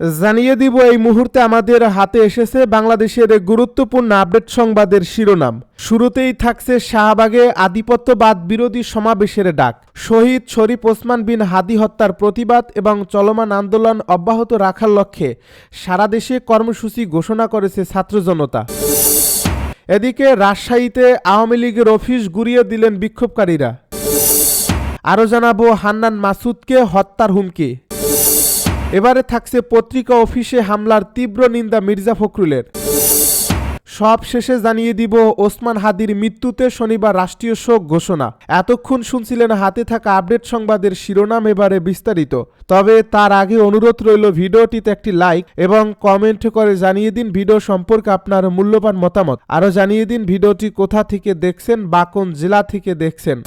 জানিয়ে দিব এই মুহূর্তে আমাদের হাতে এসেছে বাংলাদেশের গুরুত্বপূর্ণ আপডেট সংবাদের শিরোনাম। শুরুতেই থাকছে শাহবাগে আধিপত্যবাদ বিরোধী সমাবেশের ডাক, শহীদ শরীফ ওসমান বিন হাদি হত্যার প্রতিবাদ এবং চলমান আন্দোলন অব্যাহত রাখার লক্ষ্যে সারা দেশে কর্মসূচি ঘোষণা করেছে ছাত্র জনতা। এদিকে রাজশাহীতে আওয়ামী লীগের অফিস গুঁড়িয়ে দিলেন বিক্ষোভকারীরা। আরও জানাবো হান্নান মাসুদকে হত্যার হুমকি। এবারে থাকছে পত্রিকা অফিসে হামলার তীব্র নিন্দা মির্জা ফখরুলের। সব শেষে জানিয়ে দিব ওসমান হাদির মৃত্যুতে শনিবার রাষ্ট্রীয় শোক ঘোষণা। এতক্ষণ শুনছিলেন হাতে থাকা আপডেট সংবাদের শিরোনাম, এবারে বিস্তারিত। তবে তার আগে অনুরোধ রইল ভিডিওটিতে একটি লাইক এবং কমেন্ট করে জানিয়ে দিন ভিডিও সম্পর্কে আপনার মূল্যবান মতামত। আরও জানিয়ে দিন ভিডিওটি কোথা থেকে দেখছেন বা কোন জেলা থেকে দেখছেন।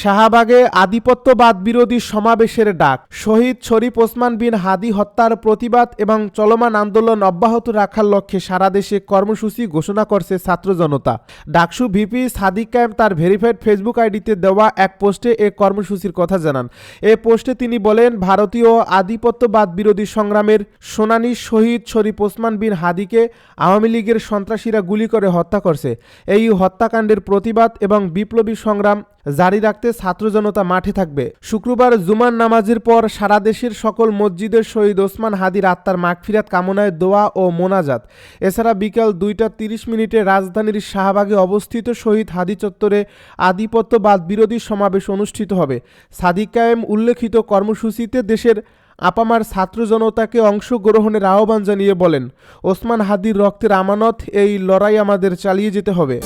শাহবাগে আধিপত্যবাদ বিরোধী সমাবেশের ডাক, শহীদ শরীফ ওসমান বিন হাদি হত্যার প্রতিবাদ এবং চলমান আন্দোলন অব্যাহত রাখার লক্ষ্যে সারা দেশে কর্মসূচি ঘোষণা করছে ছাত্র জনতা। ডাকসু ভিপি সাদিক কায়েম তার ভেরিফাইড ফেসবুক আইডিতে দেওয়া এক পোস্টে এ কর্মসূচির কথা জানান। এ পোস্টে তিনি বলেন, ভারতীয় আধিপত্যবাদ বিরোধী সংগ্রামের সোনানী শহীদ শরীফ ওসমান বিন হাদিকে আওয়ামী লীগের সন্ত্রাসীরা গুলি করে হত্যা করছে। এই হত্যাকাণ্ডের প্রতিবাদ এবং বিপ্লবী সংগ্রাম জারি রাখতে ছাত্র জনতা মাঠে থাকবে। শুক্রবার জুমার নামাজের পর সারা দেশের সকল মসজিদের শহীদ ওসমান হাদির আত্মার মাগফিরাত কামনায় দোয়া ও মোনাজাত। এছাড়া বিকাল 2:30 রাজধানীর শাহবাগে অবস্থিত শহীদ হাদি চত্বরে আধিপত্যবাদ বিরোধী সমাবেশ অনুষ্ঠিত হবে। সাদিক কায়েম উল্লেখিত কর্মসূচিতে দেশের আপামার ছাত্র জনতাকে অংশগ্রহণের আহ্বান জানিয়ে বলেন, ওসমান হাদির রক্তের আমানত, এই লড়াই আমাদের চালিয়ে যেতে হবে।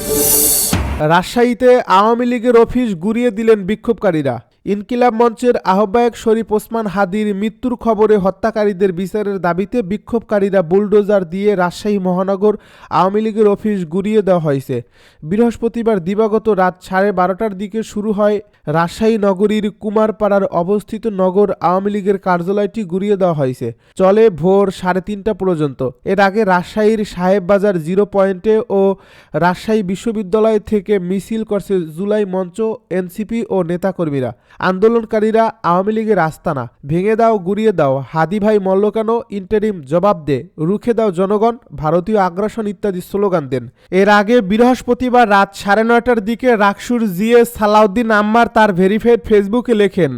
রাজশাহীতে আওয়ামী লীগের অফিস গুঁড়িয়ে দিলেন বিক্ষোভকারীরা। ইনকিলাব মঞ্চের আহ্বায়ক শরীফ ওসমান হাদির মৃত্যুর খবরে হত্যাকারীদের বিচারের দাবিতে বিক্ষোভকারীরা বুলডোজার দিয়ে রাজশাহী মহানগর আওয়ামী লীগের অফিস গুঁড়িয়ে দেওয়া হয়েছে। বৃহস্পতিবার দিবাগত রাত 12:30টার দিকে শুরু হয় রাজশাহী নগরীর কুমারপাড়ার অবস্থিত নগর আওয়ামী লীগের কার্যালয়টি গুঁড়িয়ে দেওয়া হয়েছে। চলে ভোর 3:30টা পর্যন্ত। এর আগে রাজশাহীর সাহেববাজার 0 পয়েন্টে ও রাজশাহী বিশ্ববিদ্যালয় থেকে মিছিল করছে জুলাই মঞ্চ, এনসিপি ও নেতাকর্মীরা। আন্দোলনকারীরা আওয়ামী লীগের আস্তানা ভেঙে দাও, গুঁড়িয়ে দাও, হাদি ভাই মল্ল কেন, ইন্টারিম জবাব দে, রুখে দাও জনগণ, ভারতীয় আগ্রাসন ইত্যাদি স্লোগান দেন। এর আগে বৃহস্পতিবার রাত 9:30টার দিকে রাকসুর জিএস সালাউদ্দিন আম্মার তার ভেরিফাইড ফেসবুকে লেখেন,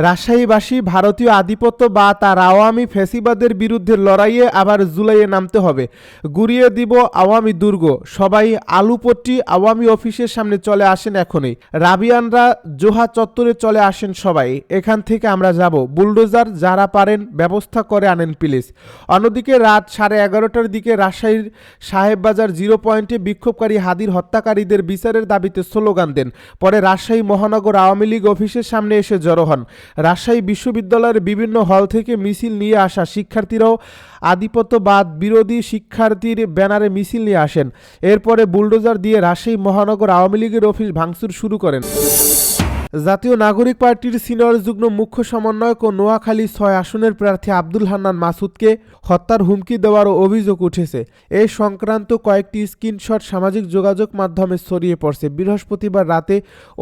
রাজশাহীবাসী ভারতীয় আধিপত্য বা তার আওয়ামী ফ্যাসিবাদের বিরুদ্ধে লড়াইয়ে আবার জুলাইয়ে নামতে হবে। গুঁড়িয়ে দিব আওয়ামী দুর্গ, সবাই আলুপট্টি আওয়ামী অফিসের সামনে চলে আসেন এখনই। রাবিয়ানরা জোহা চত্বরে চলে আসেন সবাই, এখান থেকে আমরা যাব। বুলডোজার যারা পারেন ব্যবস্থা করে আনেন প্লিজ। অন্যদিকে রাত 11:30টার দিকে রাজশাহীর সাহেববাজার 0 পয়েন্টে বিক্ষোভকারী হাদির হত্যাকারীদের বিচারের দাবিতে স্লোগান দেন। পরে রাজশাহী মহানগর আওয়ামী লীগ অফিসের সামনে এসে জড়ো হন। রাজশাহী বিশ্ববিদ্যালয়ের বিভিন্ন হল থেকে মিছিল নিয়ে আসা শিক্ষার্থীরাও আধিপত্যবাদ বিরোধী শিক্ষার্থীর ব্যানারে মিছিল নিয়ে আসেন। এরপরে বুলডোজার দিয়ে রাজশাহী মহানগর আওয়ামী লীগের অফিস ভাঙচুর শুরু করেন। জাতীয় নাগরিক পার্টির সিনিয়র যুগ্ম মুখ্য সমন্বয়ক ও নোয়াখালী 6 আসনের প্রার্থী আব্দুল হান্নান মাসুদকে হত্যার হুমকি দেওয়ার অভিযোগ উঠেছে। এই সংক্রান্ত কয়েকটি স্ক্রিনশট সামাজিক যোগাযোগ মাধ্যমে ছড়িয়ে পড়ছে। বৃহস্পতিবার রাতে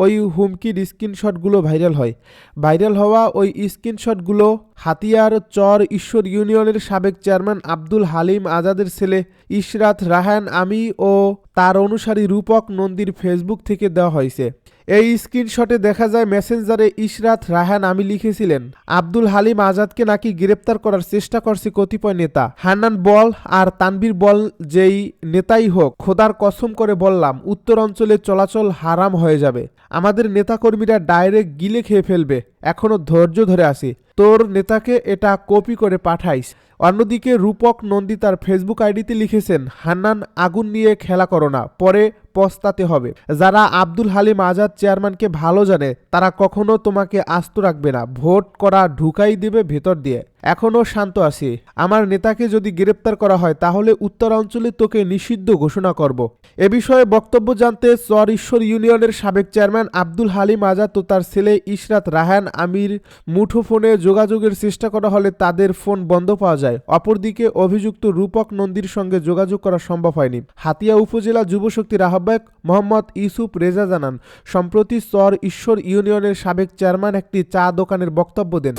ওই হুমকির স্ক্রিনশটগুলো ভাইরাল হয়। ভাইরাল হওয়া ওই স্ক্রিনশটগুলো হাতিয়ার চর ঈশ্বর ইউনিয়নের সাবেক চেয়ারম্যান আব্দুল হালিম আজাদের ছেলে ইশরাত রাহান আমি ও তার অনুসারী রূপক নন্দীর ফেসবুক থেকে দেওয়া হয়েছে। এই স্ক্রিনশটে দেখা যায় মেসেঞ্জারে ইশরাত রাহান আমি লিখেছিলেন, আব্দুল হালিম আজাদকে নাকি গ্রেপ্তার করার চেষ্টা করছে কতিপয় নেতা। হান্নান বল আর তানবীর বল যেই নেতাই হোক, খোদার কসম করে বললাম উত্তর অঞ্চলে চলাচল হারাম হয়ে যাবে। আমাদের নেতাকর্মীরা ডাইরেক্ট গিলে খেয়ে ফেলবে। এখনো ধৈর্য ধরে আছি, তোর নেতাকে এটা কপি করে পাঠাইস। অন্যদিকে রূপক নন্দী তার ফেসবুক আইডিতে লিখেছেন, হান্নান আগুন নিয়ে খেলা করো না, পরে পস্তাতে হবে। যারা আব্দুল হালিম আজাদ চেয়ারম্যানকে ভালো জানে তারা কখনো তোমাকে আস্ত রাখবে না, ভোট করা ঢুকাই দেবে ভেতর দিয়ে। এখনো শান্ত আছি। আমার নেতাকে যদি গ্রেপ্তার করা হয় তাহলে উত্তরাঞ্চলে তোকে নিষিদ্ধ ঘোষণা করব। এ বিষয়ে বক্তব্য জানতে চর ঈশ্বর ইউনিয়নের সাবেক চেয়ারম্যান আব্দুল হালিম আজাদ ও তার ছেলে ইশরাত রাহান আমির মুঠোফোনে যোগাযোগের চেষ্টা করা হলে তাদের ফোন বন্ধ পাওয়া যায়। অপরদিকে অভিযুক্ত রূপক নন্দীর সঙ্গে যোগাযোগ করা সম্ভব হয়নি। হাতিয়া উপজেলা যুবশক্তির আহ্বায়ক মোহাম্মদ ইউসুফ রেজা জানান, সম্প্রতি চর ঈশ্বর ইউনিয়নের সাবেক চেয়ারম্যান একটি চা দোকানের বক্তব্য দেন।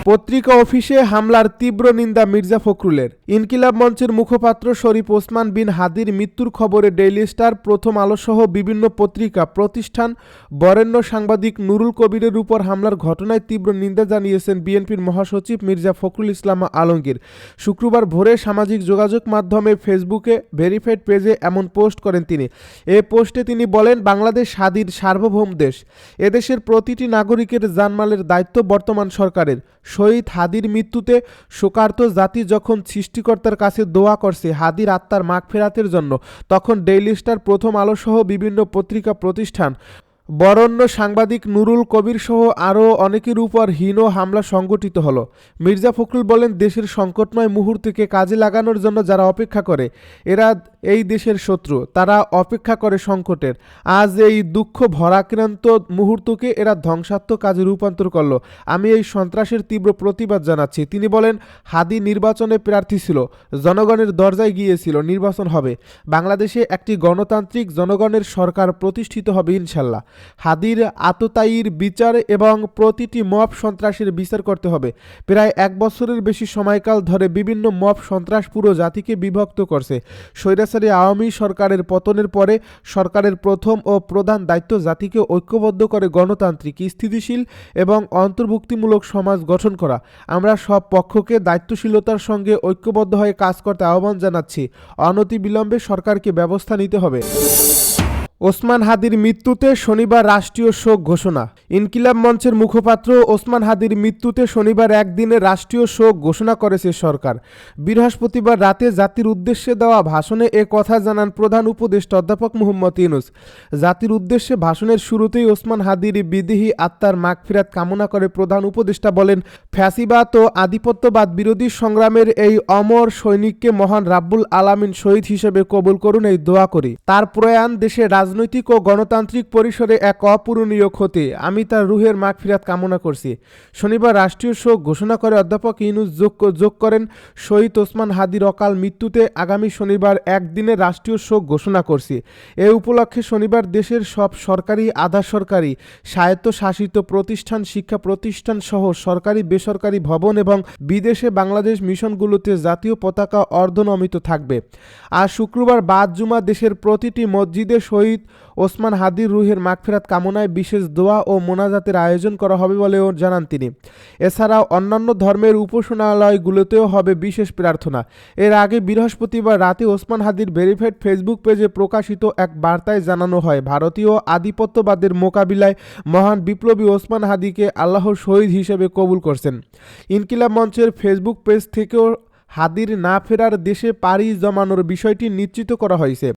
পত্রিকা অফিসে হামলার তীব্র নিন্দা মির্জা ফখরুলের। ইনকিলাব মঞ্চের মুখপাত্র শরীফ ওসমান বিন হাদির মৃত্যুর খবরে ডেইলি স্টার, প্রথম আলো সহ বিভিন্ন পত্রিকা প্রতিষ্ঠান বরেণ্য সাংবাদিক নুরুল কবিরের উপর হামলার ঘটনায় তীব্র নিন্দা জানিয়েছেন বিএনপির মহাসচিব মির্জা ফখরুল ইসলাম আলমগীর। শুক্রবার ভোরে সামাজিক যোগাযোগ মাধ্যমে ফেসবুকে ভেরিফাইড পেজে এমন পোস্ট করেন তিনি। এ পোস্টে তিনি বলেন, বাংলাদেশ স্বাধীন সার্বভৌম দেশ। এদেশের প্রতিটি নাগরিকের জানমালের দায়িত্ব বর্তমান সরকারের। শহীদ হাদির মৃত্যুতে শোকার্ত জাতি যখন সৃষ্টিকর্তার কাছে দোয়া করছে হাদির আত্মার মাগফিরাতের জন্য, তখন ডেইলি স্টার, প্রথম আলো সহ বিভিন্ন পত্রিকা প্রতিষ্ঠান বরেণ্য সাংবাদিক নুরুল কবির সহ আরও অনেকের উপর হীন হামলা সংঘটিত হলো। মির্জা ফখরুল বলেন, দেশের সংকটময় মুহূর্তকে কাজে লাগানোর জন্য যারা অপেক্ষা করে এরা এই দেশের শত্রু, তারা অপেক্ষা করে সংকটের। আজ এই দুঃখ ভরাক্রান্ত মুহূর্তকে এরা ধ্বংসাত্মক কাজে রূপান্তর করলো। আমি এই সন্ত্রাসের তীব্র প্রতিবাদ জানাচ্ছি। তিনি বলেন, হাদি নির্বাচনে প্রার্থী ছিল, জনগণের দরজায় গিয়েছিল, নির্বাচন হবে, বাংলাদেশে একটি গণতান্ত্রিক জনগণের সরকার প্রতিষ্ঠিত হবে ইনশাল্লাহ। হাদির আততায়ীর বিচার এবং প্রতিটি মব সন্ত্রাসের বিচার করতে হবে। প্রায় 1 বছরের বেশি সময়কাল ধরে বিভিন্ন মব সন্ত্রাস পুরো জাতিকে বিভক্ত করছে। স্বৈরাচারী আওয়ামী সরকারের পতনের পরে সরকারের প্রথম ও প্রধান দায়িত্ব জাতিকে ঐক্যবদ্ধ করে গণতান্ত্রিক, স্থিতিশীল এবং অন্তর্ভুক্তিমূলক সমাজ গঠন করা। আমরা সব পক্ষকে দায়িত্বশীলতার সঙ্গে ঐক্যবদ্ধ হয়ে কাজ করতে আহ্বান জানাচ্ছি। অনতিবিলম্বে সরকারকে ব্যবস্থা নিতে হবে। ওসমান হাদির মৃত্যুতে শনিবার রাষ্ট্রীয় শোক ঘোষণা। ইনকিলাব মঞ্চের মুখপাত্র ওসমান হাদির মৃত্যুতে শনিবার একদিনে রাষ্ট্রীয় শোক ঘোষণা করেছে সরকার। বৃহস্পতিবার রাতে জাতির উদ্দেশ্যে দেওয়া ভাষণে এ কথা জানান প্রধান উপদেষ্টা অধ্যাপক মুহম্মদ ইউনূস। জাতির উদ্দেশ্যে ভাষণের শুরুতেই ওসমান হাদির বিদেহী আত্মার মাগফিরাত কামনা করে প্রধান উপদেষ্টা বলেন, ফ্যাসিবাদ ও আধিপত্যবাদ বিরোধী সংগ্রামের এই অমর সৈনিককে মহান রাব্বুল আলামিন শহীদ হিসেবে কবুল করুন, এই দোয়া করি। তার প্রয়াণ দেশের রাজনৈতিক ও গণতান্ত্রিক পরিসরে এক অপূরণীয় ক্ষতি। আমি তার রুহের মাগফিরাত কামনা করছি। শনিবার রাষ্ট্রীয় শোক ঘোষণা করে অধ্যাপক ইউনূস যোগ করেন, শহীদ ওসমান হাদির অকাল মৃত্যুতে আগামী শনিবার একদিনে রাষ্ট্রীয় শোক ঘোষণা করছি। এ উপলক্ষে শনিবার দেশের সব সরকারি, আধা সরকারি, স্বায়ত্তশাসিত প্রতিষ্ঠান, শিক্ষা প্রতিষ্ঠান সহ সরকারি, বেসরকারি ভবন এবং বিদেশে বাংলাদেশ মিশনগুলোতে জাতীয় পতাকা অর্ধনমিত থাকবে। আজ শুক্রবার বাদ জুমা দেশের প্রতিটি মসজিদে শহীদ ওসমান হাদির রুহের মাগফিরাত কামনায় বিশেষ দোয়া ও মোনাজাতের আয়োজন করা হবে বলেও জানান তিনি। এছাড়াও অন্যান্য ধর্মের উপাসনালয়গুলোতেও হবে বিশেষ প্রার্থনা। এর আগে বৃহস্পতিবার রাতে ওসমান হাদির ভেরিফাইড ফেসবুক পেজে প্রকাশিত এক বার্তায় জানানো হয়, ভারতীয় আধিপত্যবাদের মোকাবিলায় মহান বিপ্লবী ওসমান হাদিকে আল্লাহর শহীদ হিসেবে কবুল করছেন। ইনকিলাব মঞ্চের ফেসবুক পেজ থেকেও হাদির না ফেরার দেশে পাড়ি জমানোর বিষয়টি নিশ্চিত করা হয়েছে।